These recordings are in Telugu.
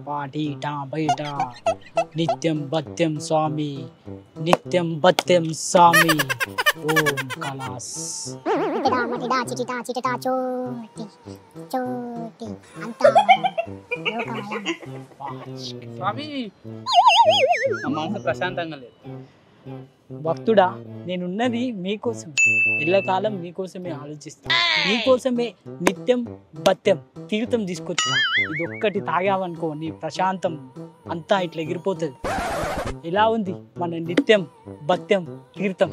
పాటీట బయట నిత్యం భత్యం స్వామి నిత్యం భత్యం స్వామి ఓం కలాస్ స్వామి మనసు ప్రశాంతంగా లేదు. భక్తుడా, నేనున్నది మీకోసం, ఎల్లకాలం మీకోసమే ఆలోచిస్తా, మీకోసమే నిత్యం భత్యం తీర్థం తీసుకొచ్చా. ఇది ఒక్కటి తాగావనుకో నీ ప్రశాంతం అంతా ఇట్లా ఎగిరిపోతుంది. ఎలా ఉంది మన నిత్యం భత్యం తీర్థం?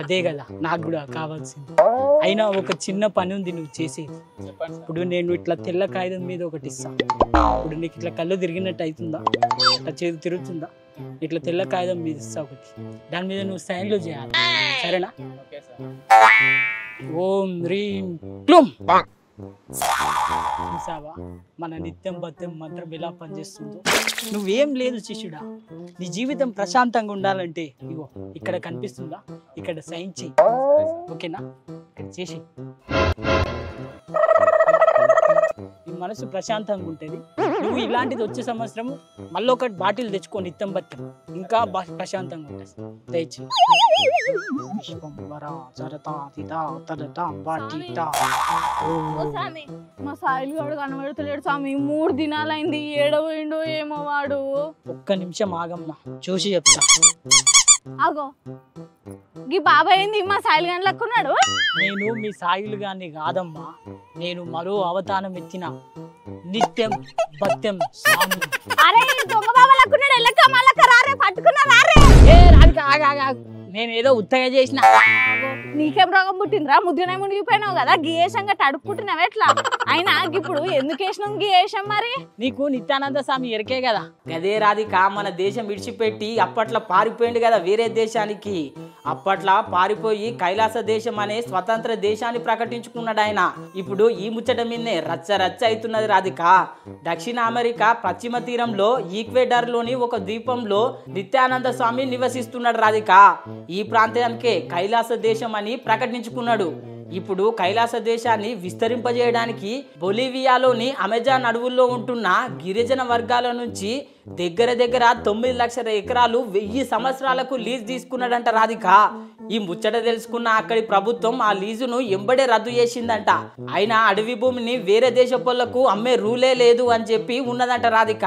అదే కదా నాకు కూడా కావాల్సింది. అయినా ఒక చిన్న పని ఉంది నువ్వు చేసేది. ఇప్పుడు నేను ఇట్లా తెల్ల కాగితం మీద ఒకటి ఇస్తా. ఇప్పుడు నీకు ఇట్లా కళ్ళు తిరిగినట్టు అవుతుందా? ఇట్లా చేతి తిరుగుతుందా? ఇట్లా తెల్ల కాగితం మీద ఇస్తా ఒకటి. దాని మీద నువ్వు సైన్లు చేయాలి, సరేనా? ఓం హ్రీం క్లూం. చూసావా మన నిత్యం భత్యం మంత్రం ఎలా పనిచేస్తుందో? నువ్వేం లేదు శిష్యుడా, నీ జీవితం ప్రశాంతంగా ఉండాలంటే ఇగో ఇక్కడ కనిపిస్తుందా, ఇక్కడ సైన్ చెయ్యి, ఓకేనా? ఇక్కడ చేసి నీ మనసు ప్రశాంతంగా ఉంటుంది. నువ్వు ఇలాంటిది వచ్చే సంవత్సరం మళ్ళీ ఒకటి బాటిల్ తెచ్చుకో, నిత్యం భత్యం ఇంకా ప్రశాంతంగా ఉంటుంది. దయచేసి మా సాయిలు వాడు కనబడతలేడు స్వామి. 3 దినాలైంది, ఏడవైండో ఏమో వాడు. ఒక్క నిమిషం ఆగమ్మా, చూసి చెప్తా. ఆగో గీ బాబాయ్ ఏంది మా సాయిలు గాని లక్కున్నాడు? నేను మీ సాయిలు గాని కాదమ్మా, నేను మరో అవతారం ఎత్తిన నిత్యం భత్యం స్వామి. అరే దొంగ బాబా లక్కున్నాడు, ఎల్లక్క మల్లక్క రారే పట్టుకున్నా రారే. ఏ రాజు, నేను ఏదో ఉత్తగా చేసిన. నీకేం రోగం పుట్టిందిరా? ముద్దునే మునిగిపోయినావు కదా, గీయేషంగా తడుపు పుట్టినావు ఎట్లా? అయినా ఇప్పుడు ఎందుకు వేసినాం గీయేషం? మరి నీకు నిత్యానంద స్వామి ఎరికే కదా. గదే రాధిక మన దేశం విడిచిపెట్టి అప్పట్లో పారిపోయింది కదా వేరే దేశానికి. అప్పట్లో పారిపోయి కైలాస దేశం అనే స్వతంత్ర దేశాన్ని ప్రకటించుకున్నాడు ఆయన. ఇప్పుడు ఈ ముచ్చట మీదనే రచ్చ రచ్చ అవుతున్నది రాధిక. దక్షిణ అమెరికా పశ్చిమ తీరంలో ఈక్వెడార్ లోని ఒక ద్వీపంలో నిత్యానంద స్వామి నివసిస్తున్నాడు రాధిక. ఈ ప్రాంతానికే కైలాస దేశం అని ప్రకటించుకున్నాడు. ఇప్పుడు కైలాస దేశాన్ని విస్తరింపజేయడానికి బొలివియాలోని అమెజాన్ అడవుల్లో ఉంటున్న గిరిజన వర్గాల నుంచి దగ్గర 9 లక్షల ఎకరాలు 1000 సంవత్సరాలకు లీజ్ తీసుకున్నాడంట రాధిక. ఈ ముచ్చట తెలుసుకున్న అక్కడి ప్రభుత్వం ఆ లీజును ఎంబడే రద్దు చేసిందంట. అయినా అడవి భూమిని వేరే దేశపోళ్లకు అమ్మే రూలే లేదు అని చెప్పి ఉన్నదంట రాధిక.